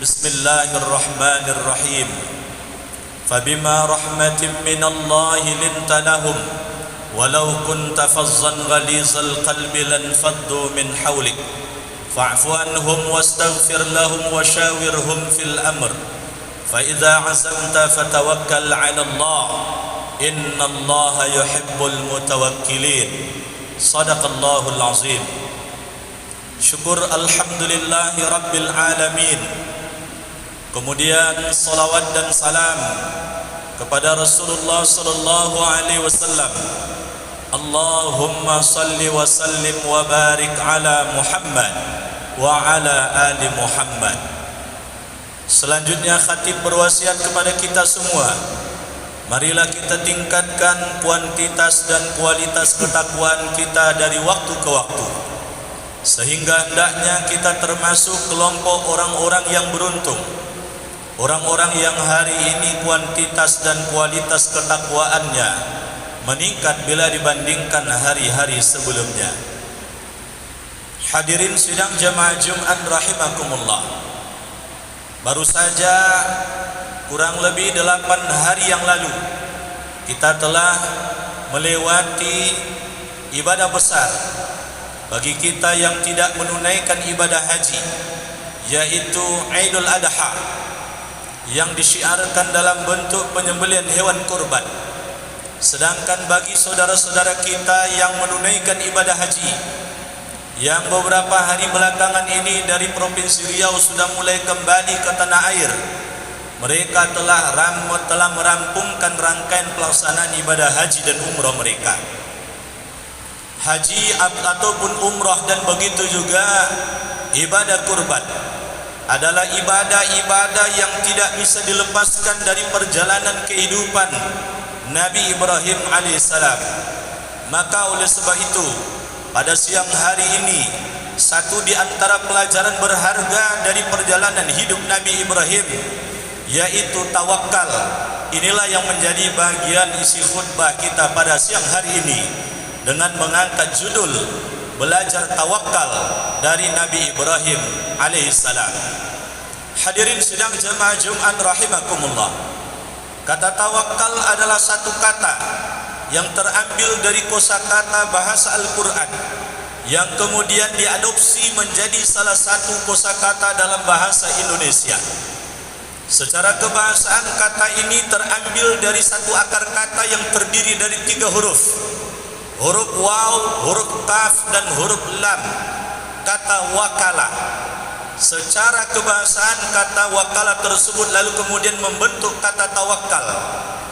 Bismillahirrahmanirrahim. Fabima rahmatin minallahi linta lahum walau kunta fazzan ghalizal qalbi lanfaddu min hawlik fa'fu anhum wastaghfir lahum washawirhum fil amr fa idza azamta fatawakkal 'ala Allah innallaha yuhibbul mutawakkilin. Shadaqallahul azim. Syukur alhamdulillahi rabbil alamin. Kemudian salawat dan salam kepada Rasulullah sallallahu alaihi wasallam. Allahumma salli wa sallim wa barik ala Muhammad wa ala ali Muhammad. Selanjutnya khatib berwasiat kepada kita semua, marilah kita tingkatkan kuantitas dan kualitas ketakwaan kita dari waktu ke waktu, sehingga hendaknya kita termasuk kelompok orang-orang yang beruntung, orang-orang yang hari ini kuantitas dan kualitas ketakwaannya meningkat bila dibandingkan hari-hari sebelumnya. Hadirin sidang jamaah Jumat rahimakumullah, baru saja kurang lebih 8 hari yang lalu kita telah melewati ibadah besar bagi kita yang tidak menunaikan ibadah haji, yaitu Idul Adha, yang disyiarkan dalam bentuk penyembelihan hewan kurban. Sedangkan bagi saudara-saudara kita yang menunaikan ibadah haji, yang beberapa hari belakangan ini dari Provinsi Riau sudah mulai kembali ke tanah air, mereka telah merampungkan rangkaian pelaksanaan ibadah haji dan umrah mereka. Haji ataupun umrah dan begitu juga ibadah kurban adalah ibadah-ibadah yang tidak bisa dilepaskan dari perjalanan kehidupan Nabi Ibrahim alaihissalam. Maka oleh sebab itu, pada siang hari ini, satu di antara pelajaran berharga dari perjalanan hidup Nabi Ibrahim, yaitu tawakal. Inilah yang menjadi bagian isi khutbah kita pada siang hari ini, dengan mengangkat judul belajar tawakal dari Nabi Ibrahim alaihissalam. Hadirin sidang jemaah Jumat rahimakumullah, kata tawakal adalah satu kata yang terambil dari kosakata bahasa Al-Quran, yang kemudian diadopsi menjadi salah satu kosakata dalam bahasa Indonesia. Secara kebahasaan, kata ini terambil dari satu akar kata yang terdiri dari 3 huruf, huruf waw, huruf kaf, dan huruf lam. Kata wakala. Secara kebahasaan, kata wakala tersebut lalu kemudian membentuk kata tawakal,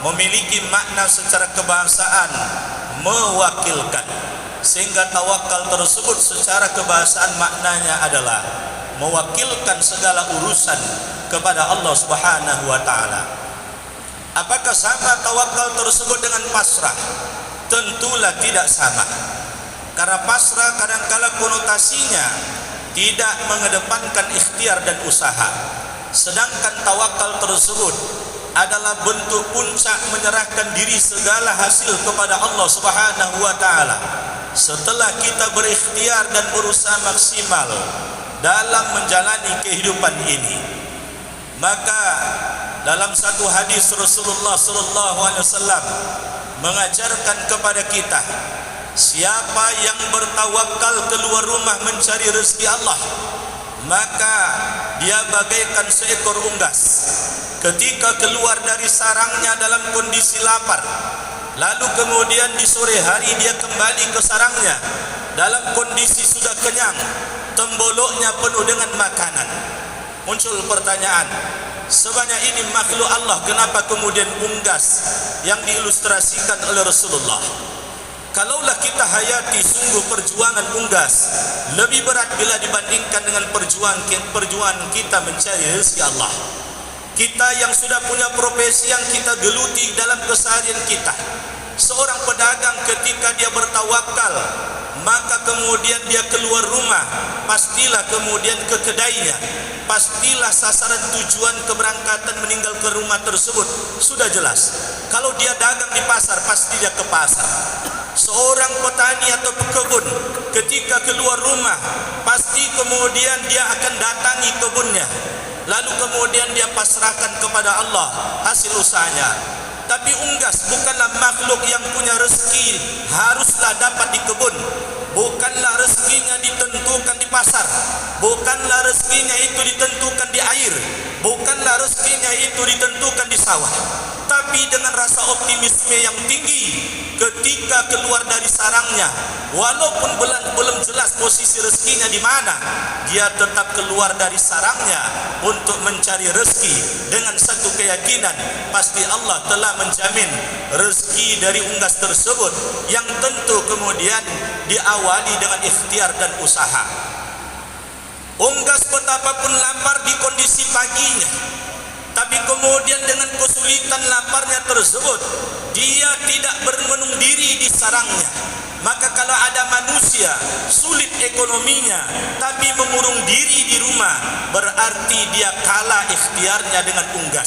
memiliki makna secara kebahasaan mewakilkan, sehingga tawakal tersebut secara kebahasaan maknanya adalah mewakilkan segala urusan kepada Allah Subhanahu wa taala. Apakah sama tawakal tersebut dengan pasrah? Tentulah tidak sama. Karena pasrah kadangkala konotasinya tidak mengedepankan ikhtiar dan usaha, sedangkan tawakal tersebut adalah bentuk puncak menyerahkan diri segala hasil kepada Allah Subhanahu wa taala setelah kita berikhtiar dan berusaha maksimal dalam menjalani kehidupan ini. Maka dalam satu hadis Rasulullah sallallahu alaihi wasallam mengajarkan kepada kita, siapa yang bertawakal keluar rumah mencari rezeki Allah, maka dia bagaikan seekor unggas ketika keluar dari sarangnya dalam kondisi lapar, lalu kemudian di sore hari dia kembali ke sarangnya dalam kondisi sudah kenyang, temboloknya penuh dengan makanan. Muncul pertanyaan, sebanyak ini makhluk Allah, kenapa kemudian unggas yang diilustrasikan oleh Rasulullah? Kalaulah kita hayati sungguh perjuangan unggas lebih berat bila dibandingkan dengan perjuangan kita mencari rezeki Allah. Kita yang sudah punya profesi yang kita geluti dalam keseharian kita, seorang pedagang ketika dia bertawakal, maka kemudian dia keluar rumah, pastilah kemudian ke kedainya, pastilah sasaran tujuan keberangkatan meninggal ke rumah tersebut sudah jelas. Kalau dia dagang di pasar, pasti dia ke pasar. Seorang petani atau pekebun ketika keluar rumah, pasti kemudian dia akan datangi kebunnya. lalu kemudian dia pasrahkan kepada Allah hasil usahanya. Tapi unggas bukanlah makhluk yang punya rezeki haruslah dapat di kebun, bukanlah rezekinya ditentukan di pasar, bukanlah rezekinya itu ditentukan di air, bukanlah rezekinya itu ditentukan di sawah. Tapi dengan rasa optimisme yang tinggi, ketika keluar dari sarangnya, walaupun belum jelas posisi rezekinya di mana, dia tetap keluar dari sarangnya untuk mencari rezeki dengan satu keyakinan, pasti Allah telah menjamin rezeki dari unggas tersebut, yang tentu kemudian diawali dengan ikhtiar dan usaha. Unggas betapapun lapar di kondisi paginya, tapi kemudian dengan kesulitan laparnya tersebut, dia tidak bermenung diri di sarangnya. Maka kalau ada manusia sulit ekonominya tapi mengurung diri di rumah, berarti dia kalah ikhtiarnya dengan unggas.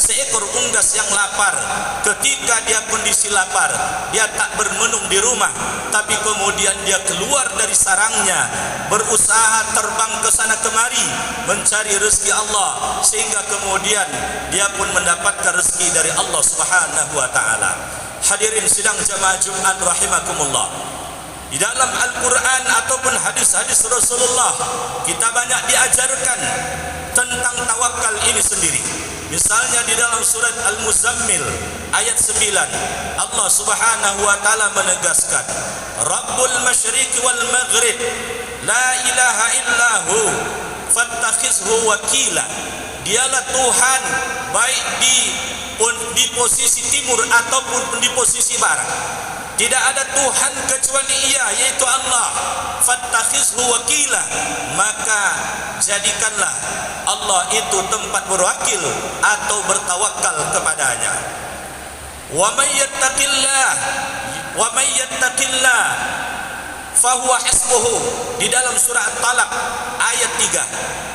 Seekor unggas yang lapar, ketika dia kondisi lapar, dia tak bermenung di rumah, tapi kemudian dia keluar dari sarangnya, berusaha terbang ke sana kemari mencari rezeki Allah, sehingga kemudian dia pun mendapatkan rezeki dari Allah Subhanahu wa taala. Hadirin sidang jamaah Jumat rahimakumullah, di dalam Al-Quran ataupun hadis-hadis Rasulullah kita banyak diajarkan tentang tawakal ini sendiri. Misalnya di dalam surat Al-Muzammil ayat 9, Allah Subhanahu wa taala menegaskan, Rabbul masyriqi wal maghrib la ilaha illahu fattakhizhu wakila. Dialah Tuhan baik di posisi timur ataupun di posisi barat. Tidak ada Tuhan kecuali Ia, yaitu Allah. Fattakhizhu wakila, maka jadikanlah Allah itu tempat berwakil atau bertawakal kepadanya. Wa may yattaqillah fahuwa hasbuhu. Di dalam surah At-Talaq ayat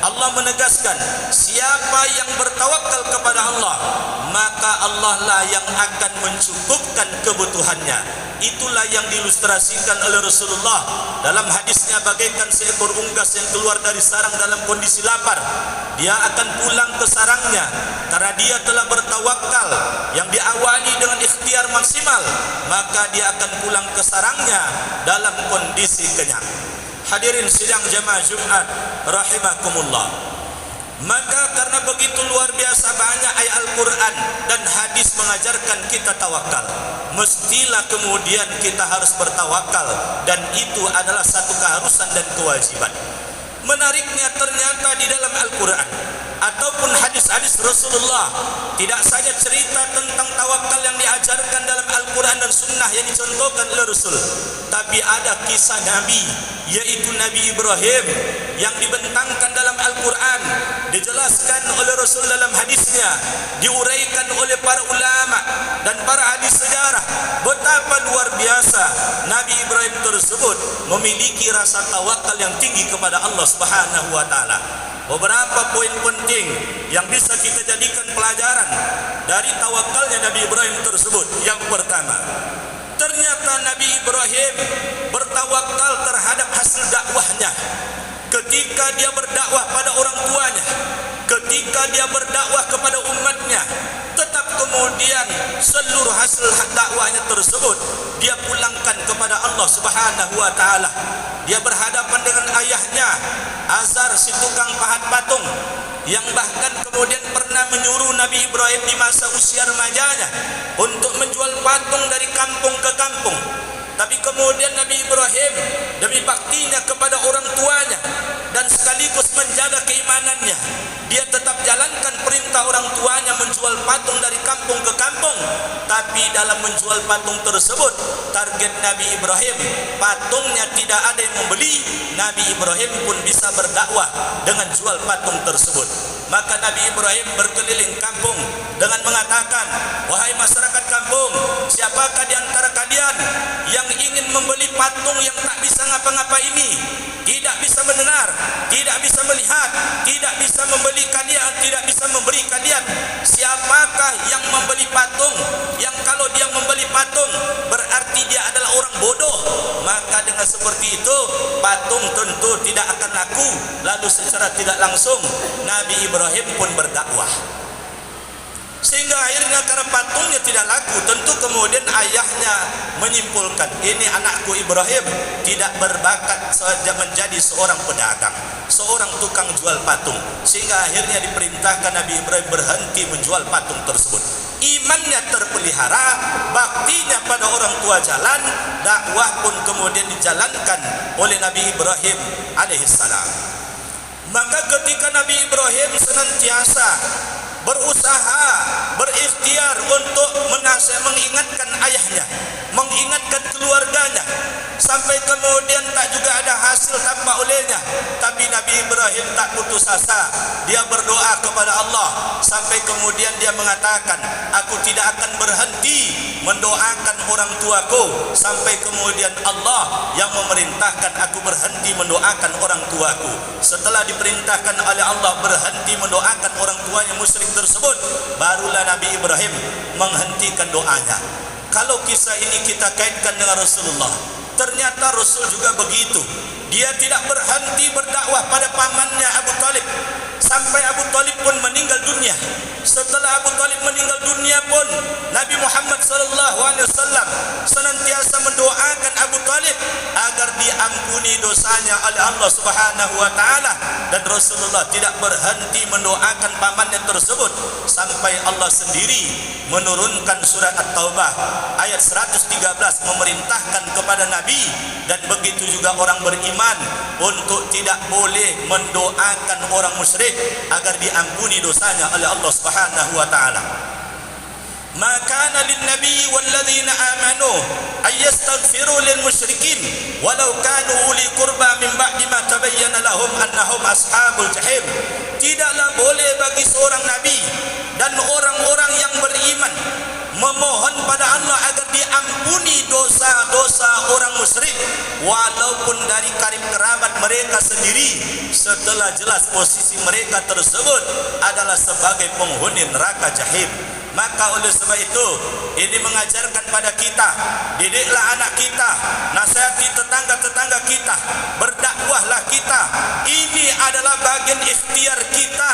3, Allah menegaskan, siapa yang bertawakal kepada Allah, maka Allah lah yang akan mencukupkan kebutuhannya. Itulah yang diilustrasikan oleh Rasulullah dalam hadisnya, bagaikan seekor unggas yang keluar dari sarang dalam kondisi lapar. Dia akan pulang ke sarangnya karena dia telah bertawakal yang diawali dengan ikhtiar maksimal, maka dia akan pulang ke sarangnya dalam kondisi kenyang. Hadirin sidang jamaah Jumat rahimakumullah, maka karena begitu luar biasa banyak ayat Al-Quran dan hadis mengajarkan kita tawakal, mestilah kemudian kita harus bertawakal, dan itu adalah satu keharusan dan kewajiban. Menariknya ternyata di dalam Al-Quran ataupun hadis-hadis Rasulullah tidak saja cerita tentang tawakal yang diajarkan dalam Al-Quran dan Sunnah yang dicontohkan oleh Rasul, tapi ada kisah Nabi, yaitu Nabi Ibrahim yang dibentangkan dalam Al-Quran, dijelaskan oleh Rasul dalam hadisnya, diuraikan oleh para ulama dan para hadis sejarah, betapa luar biasa Nabi Ibrahim tersebut memiliki rasa tawakal yang tinggi kepada Allah Subhanahu wa taala. Beberapa poin penting yang bisa kita jadikan pelajaran dari tawakalnya Nabi Ibrahim tersebut. Yang pertama, ternyata Nabi Ibrahim bertawakal terhadap hasil dakwahnya. Ketika dia berdakwah pada orang tuanya, ketika dia berdakwah kepada umatnya, tetap kemudian seluruh hasil dakwahnya tersebut dia pulangkan kepada Allah Subhanahu wa taala. Dia berhadapan dengan ayahnya Azar, si tukang pahat patung, yang bahkan kemudian pernah menyuruh Nabi Ibrahim di masa usia remajanya untuk menjual patung dari kampung ke kampung. Tapi kemudian Nabi Ibrahim demi baktinya kepada orang tuanya dan sekaligus menjaga keimanannya, dia tetap jalankan perintah orang tuanya menjual patung dari kampung ke kampung. Tapi dalam menjual patung tersebut, target Nabi Ibrahim, patungnya tidak ada yang membeli, Nabi Ibrahim pun bisa berdakwah dengan jual patung tersebut. Maka Nabi Ibrahim berkeliling kampung dengan mengatakan, wahai masyarakat kampung, siapakah di antara kalian yang ingin membeli patung yang tak bisa ngapa-ngapa ini, tidak bisa mendengar, tidak bisa melihat, tidak bisa membeli kalian, tidak bisa memberi kalian? Siapakah yang membeli patung yang kalau dia membeli patung berarti dia adalah orang bodoh? Maka maka dengan seperti itu patung tentu tidak akan laku. Lalu secara tidak langsung Nabi Ibrahim pun berdakwah, sehingga akhirnya karena patungnya tidak laku, tentu kemudian ayahnya menyimpulkan ini anakku Ibrahim tidak berbakat menjadi seorang pedagang, seorang tukang jual patung, sehingga akhirnya diperintahkan Nabi Ibrahim berhenti menjual patung tersebut. Imannya terpelihara, baktinya pada orang tua jalan, dakwah pun kemudian dijalankan oleh Nabi Ibrahim alaihissalam. Maka ketika Nabi Ibrahim senantiasa berusaha, berikhtiar untuk mengingatkan ayahnya, mengingatkan keluarganya, sampai kemudian tak juga ada hasil tampak olehnya, tapi Nabi Ibrahim tak putus asa. Dia berdoa kepada Allah sampai kemudian dia mengatakan, aku tidak akan berhenti mendoakan orang tuaku sampai kemudian Allah yang memerintahkan aku berhenti mendoakan orang tuaku. Setelah diperintahkan oleh Allah berhenti mendoakan orang tuanya musyrik tersebut, barulah Nabi Ibrahim menghentikan doanya. Kalau kisah ini kita kaitkan dengan Rasulullah, ternyata Rasul juga begitu. Dia tidak berhenti berdakwah pada pamannya Abu Talib sampai Abu Talib pun meninggal dunia. Setelah Abu Talib meninggal dunia pun Nabi Muhammad SAW senantiasa mendoakan Abu Talib agar diampuni dosanya oleh Allah Subhanahu wa taala, dan Rasulullah tidak berhenti mendoakan pamannya tersebut sampai Allah sendiri menurunkan surat At-Taubah ayat 113 memerintahkan kepada Nabi dan begitu juga orang beriman untuk tidak boleh mendoakan orang musyrik agar diampuni dosanya oleh Allah Subhanahu wa taala. Ma kana lin nabiy wal ladzina amanu ay yastaghfiru lil musyrikin walau kanu uli qurba min ba'di ma tabayyana lahum annahum ashabul jahim. Tidaklah boleh bagi seorang nabi dan orang-orang yang beriman memohon pada Allah agar diampuni dosa-dosa orang musyrik walaupun dari karib kerabat mereka sendiri, setelah jelas posisi mereka tersebut adalah sebagai penghuni neraka jahim. Maka oleh sebab itu ini mengajarkan pada kita, didiklah anak kita, nasihati tetangga-tetangga kita, berdakwahlah kita. Ini adalah bagian ikhtiar kita,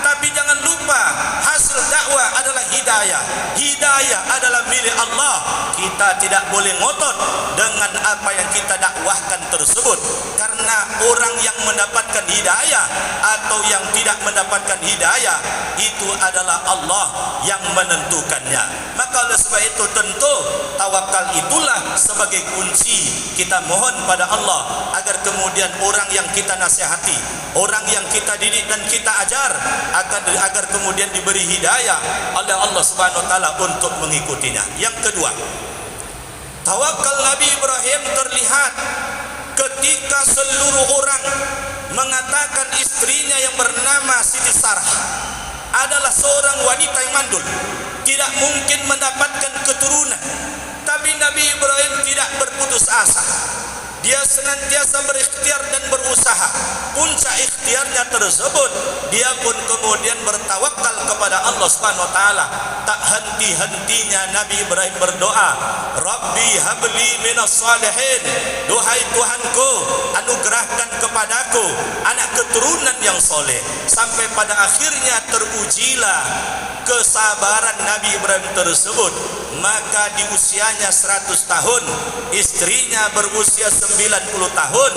tapi jangan lupa hasil dakwah adalah hidayah. Hidayah adalah milik Allah. Kita tidak boleh ngotot dengan apa yang kita dakwahkan tersebut, karena orang yang mendapatkan hidayah atau yang tidak mendapatkan hidayah itu adalah Allah yang menentukannya. Maka oleh sebab itu tentu tawakal itulah sebagai kunci. Kita mohon pada Allah agar kemudian orang yang kita nasihati, orang yang kita didik dan kita ajar agar kemudian diberi hidayah oleh Allah Subhanahu wa taala untuk mengikutinya. Yang kedua, tawakal Nabi Ibrahim terlihat ketika seluruh orang mengatakan istrinya yang bernama Siti Sarah adalah seorang wanita yang mandul, tidak mungkin mendapatkan keturunan. Tapi Nabi Ibrahim tidak berputus asa. Dia senantiasa berikhtiar dan berusaha. Puncak ikhtiarnya tersebut, dia pun kemudian bertawakal kepada Allah Subhanahu wa taala. Tak henti-hentinya Nabi Ibrahim berdoa, Rabbi habli minas salihin. Duhai Tuhanku, anugerahkan kepadaku anak keturunan yang soleh. Sampai pada akhirnya terujilah kesabaran Nabi Ibrahim tersebut. Maka di usianya 100 tahun, istrinya berusia 90 tahun,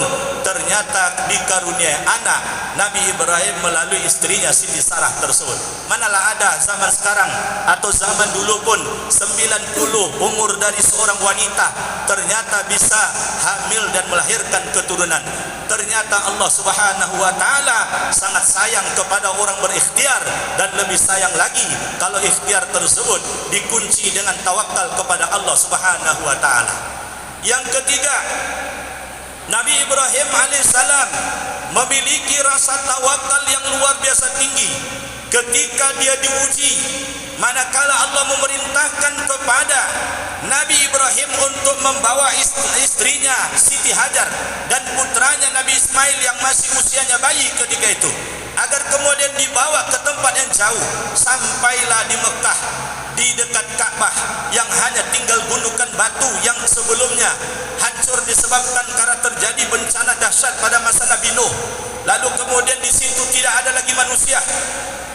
ternyata dikaruniai anak Nabi Ibrahim melalui istrinya Siti Sarah tersebut. Manalah ada zaman sekarang atau zaman dulu pun 90 umur dari seorang wanita ternyata bisa hamil dan melahirkan keturunan. Ternyata Allah Subhanahu wa taala sangat sayang kepada orang berikhtiar, dan lebih sayang lagi kalau ikhtiar tersebut dikunci dengan tawakal kepada Allah Subhanahu wa taala. Yang ketiga, Nabi Ibrahim alaihissalam memiliki rasa tawakal yang luar biasa tinggi ketika dia diuji. Manakala Allah memerintahkan kepada Nabi Ibrahim untuk membawa istrinya Siti Hajar dan putranya Nabi Ismail yang masih usianya bayi ketika itu, agar kemudian dibawa ke tempat yang jauh. Sampailah di Mekah, di dekat Ka'bah yang hanya tinggal gundukan batu yang sebelumnya hancur hancur disebabkan karena terjadi bencana dahsyat pada masa Nabi Nuh. Lalu kemudian di situ tidak ada lagi manusia.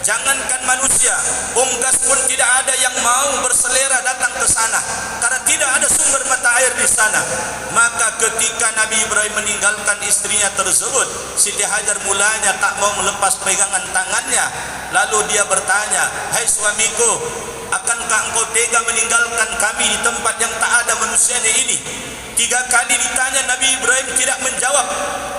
Jangankan manusia, unggas pun tidak ada yang mau berselera datang ke sana karena tidak ada sumber mata air di sana. Maka ketika Nabi Ibrahim meninggalkan istrinya tersebut, Siti Hajar mulanya tak mau melepas pegangan tangannya. Lalu dia bertanya, "Hai suamiku, akankah engkau tega meninggalkan kami di tempat yang tak ada manusianya ini?" 3 kali ditanya, Nabi Ibrahim tidak menjawab.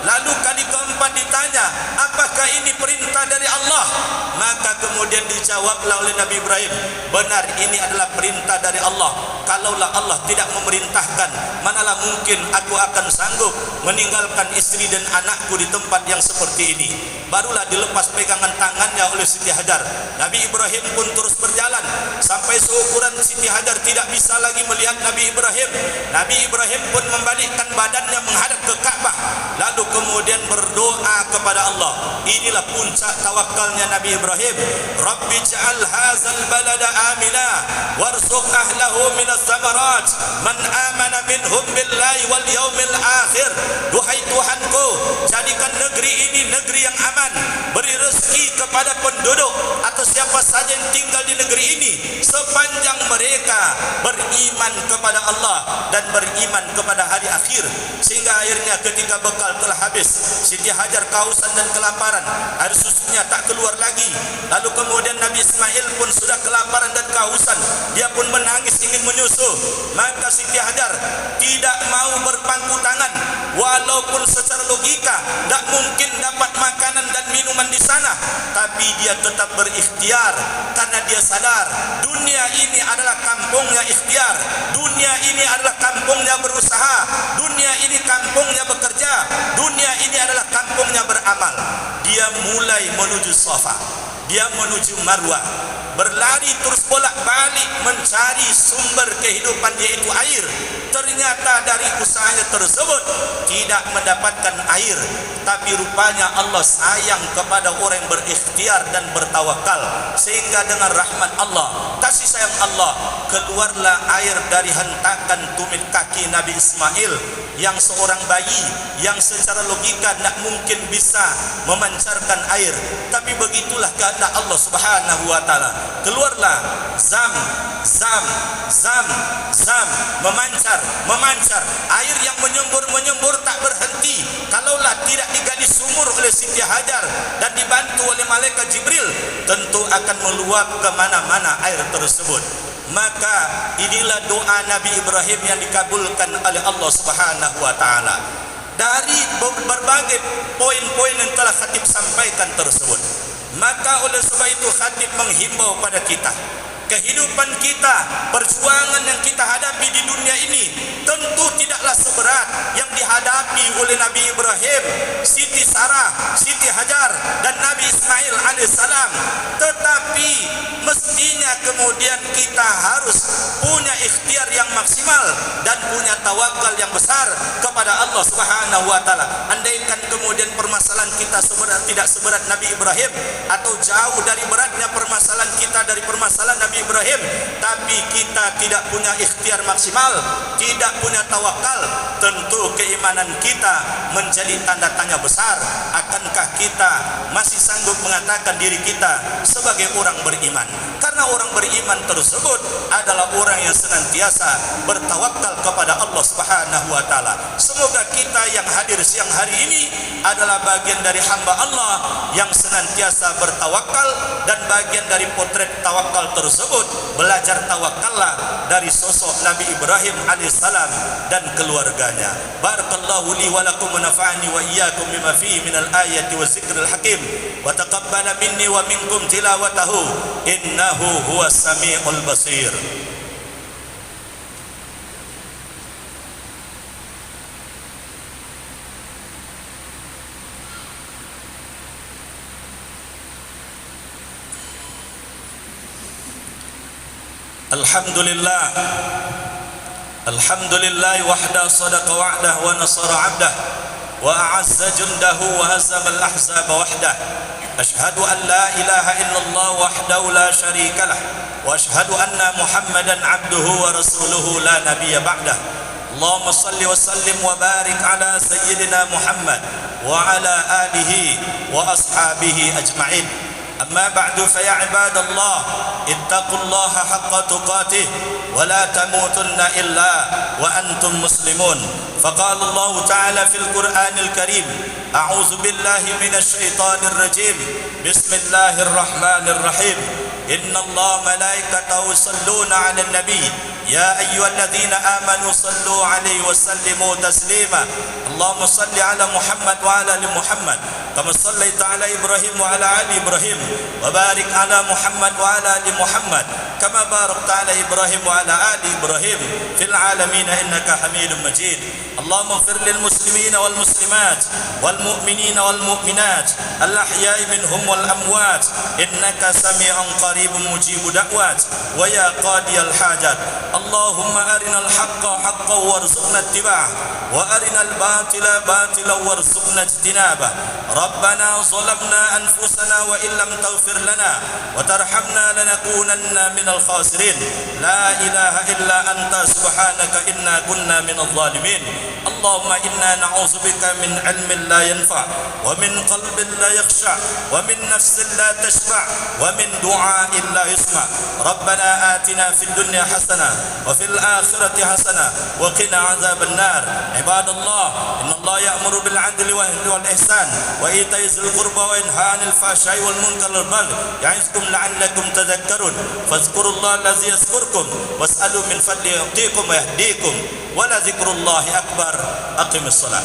Lalu kali keempat ditanya, "Apakah ini perintah dari Allah?" Maka kemudian dijawablah oleh Nabi Ibrahim, "Benar, ini adalah perintah dari Allah. Kalaulah Allah tidak memerintahkan, manalah mungkin aku akan sanggup meninggalkan istri dan anakku di tempat yang seperti ini." Barulah dilepas pegangan tangannya oleh Siti Hajar. Nabi Ibrahim pun terus berjalan sampai seukuran Siti Hajar tidak bisa lagi melihat Nabi Ibrahim. Nabi Ibrahim pun membalikkan badannya menghadap ke Ka'bah, lalu kemudian berdoa kepada Allah. Inilah puncak tawakalnya Nabi Ibrahim. "Rabbi ja'al hadzal balada amina warzuq ahlahu minas samarat man amana minhum billahi wal yaumil akhir." Duhai Tuhanku, jadikan negeri ini negeri yang aman, beri rezeki kepada penduduk atau siapa saja yang tinggal di negeri ini sepanjang mereka beriman kepada Allah dan beriman kepada hari akhir. Sehingga akhirnya ketika bekal telah habis, Siti Hajar kehausan dan kelaparan, air susunya tak keluar lagi. Lalu kemudian Nabi Ismail pun sudah kelaparan dan kehausan, dia pun menangis ingin menyusu. Maka Siti Hajar tidak mau berpangku tangan, walaupun secara logika tak mungkin dapat makanan dan minuman di sana, tapi dia tetap berikhtiar karena dia sadar dunia ini adalah kampungnya ikhtiar, dunia ini adalah kampungnya berusaha, dunia ini kampungnya bekerja, dunia ini adalah kampungnya beramal. Dia mulai menuju Safa, dia menuju Marwah, berlari terus bolak-balik mencari sumber kehidupan yaitu air. Ternyata dari usahanya tersebut tidak mendapatkan air, tapi rupanya Allah sayang kepada orang yang berikhtiar dan bertawakal, sehingga dengan rahmat Allah, kasih sayang Allah, keluarlah air dari hentakan tumit kaki Nabi Ismail yang seorang bayi yang secara logika tidak mungkin bisa memancarkan air, tapi begitulah kehendak Allah Subhanahu wa taala. Keluarlah zam zam zam zam, memancar air yang menyembur tak berhenti. Kalaulah tidak digali sumur oleh Siti Hajar dan dibantu oleh malaikat Jibril, tentu akan meluap ke mana-mana air tersebut. Maka inilah doa Nabi Ibrahim yang dikabulkan oleh Allah Subhanahu wa taala. Dari berbagai poin-poin yang telah khatib sampaikan tersebut, maka oleh sebab itu khatib menghimbau pada kita, kehidupan kita, perjuangan yang kita hadapi di dunia ini tentu tidaklah seberat yang dihadapi oleh Nabi Ibrahim, Siti Sarah, Siti Hajar dan Nabi Ismail alaihissalam. Tetapi mestinya kemudian kita harus punya ikhtiar yang maksimal dan punya tawakal yang besar kepada Allah Subhanahu wa taala. Andaikan kemudian permasalahan kita tidak seberat Nabi Ibrahim atau jauh dari beratnya permasalahan kita dari permasalahan Nabi Ibrahim, tapi kita tidak punya ikhtiar maksimal, tidak punya tawakal, tentu keimanan kita menjadi tanda tanya besar. Akankah kita masih sanggup mengatakan diri kita sebagai orang beriman? Karena orang beriman tersebut adalah orang yang senantiasa bertawakal kepada Allah Subhanahu wa taala. Semoga kita yang hadir siang hari ini adalah bagian dari hamba Allah yang senantiasa bertawakal, dan bagian dari potret tawakal tersebut belajar tawakallah dari sosok Nabi Ibrahim alaihissalam dan keluarganya. Barakallahu li wa lakum wa nafa'ani wa iyyakum bima fihi minal ayati wa zikril hakim wa taqabbala minni wa minkum tilawatahu innahu huwas samiul basir. Alhamdulillah, alhamdulillah wahda sadaqa wa'dah wa nasara 'abdah wa a'azza jundahu wa hazama al-ahzaba wahdah. Ashhadu an la ilaha illallah wahdahu la syarika lah wa ashhadu anna Muhammadan 'abduhu wa rasuluhu la nabiyya ba'dah. اللهم صل وسلم وبارك على سيدنا محمد وعلى آله وأصحابه أجمعين. أما بعد فيا عباد الله اتقوا الله حق تقاته ولا تموتن إلا وأنتم مسلمون. فقال الله تعالى في القرآن الكريم: أعوذ بالله من الشيطان الرجيم، بسم الله الرحمن الرحيم. إن الله ملائكته يصلون على النبي يا أيها الذين آمنوا صلوا عليه وسلموا تسليما. اللهم صل على محمد وعلى آل محمد كما صليت على إبراهيم وعلى آل إبراهيم، وبارك على محمد وعلى آل محمد كما باركت على إبراهيم وعلى آل إبراهيم في العالمين إنك حميد مجيد. اللهم اغفر للمسلمين والمسلمات والمؤمنين والمؤمنات الأحياء منهم والأموات إنك سميع قريب مجيب دعوات ويا قاضي الحاجات. اللهم أرنا الحق حقا وارزقنا اتباعه وأرنا الباطل باطلا وارزقنا اجتنابه. ربنا ظلمنا أنفسنا وإن لم تغفر لنا وترحمنا لنكونن من الخاسرين. لا إله إلا أنت سبحانك إنا كنا من الظالمين. اللهم إنا نعوذ بك من علم لا ينفع ومن قلب لا يخشع ومن نفس لا تشبع ومن دعاء لا يسمع. ربنا آتنا في الدنيا حسنة وفي الآخرة حسنة وقنا عذاب النار. عباد الله إن الله يأمر بالعدل والإحسان وإيتاء ذي القربى وينهى عن الفحشاء والمنكر والبغي يعظكم لعلكم تذكرون. فاذكروا الله الذي يذكركم واسألوا من فضله يعطيكم ويهديكم ولذكر الله أكبر. أقم الصلاة.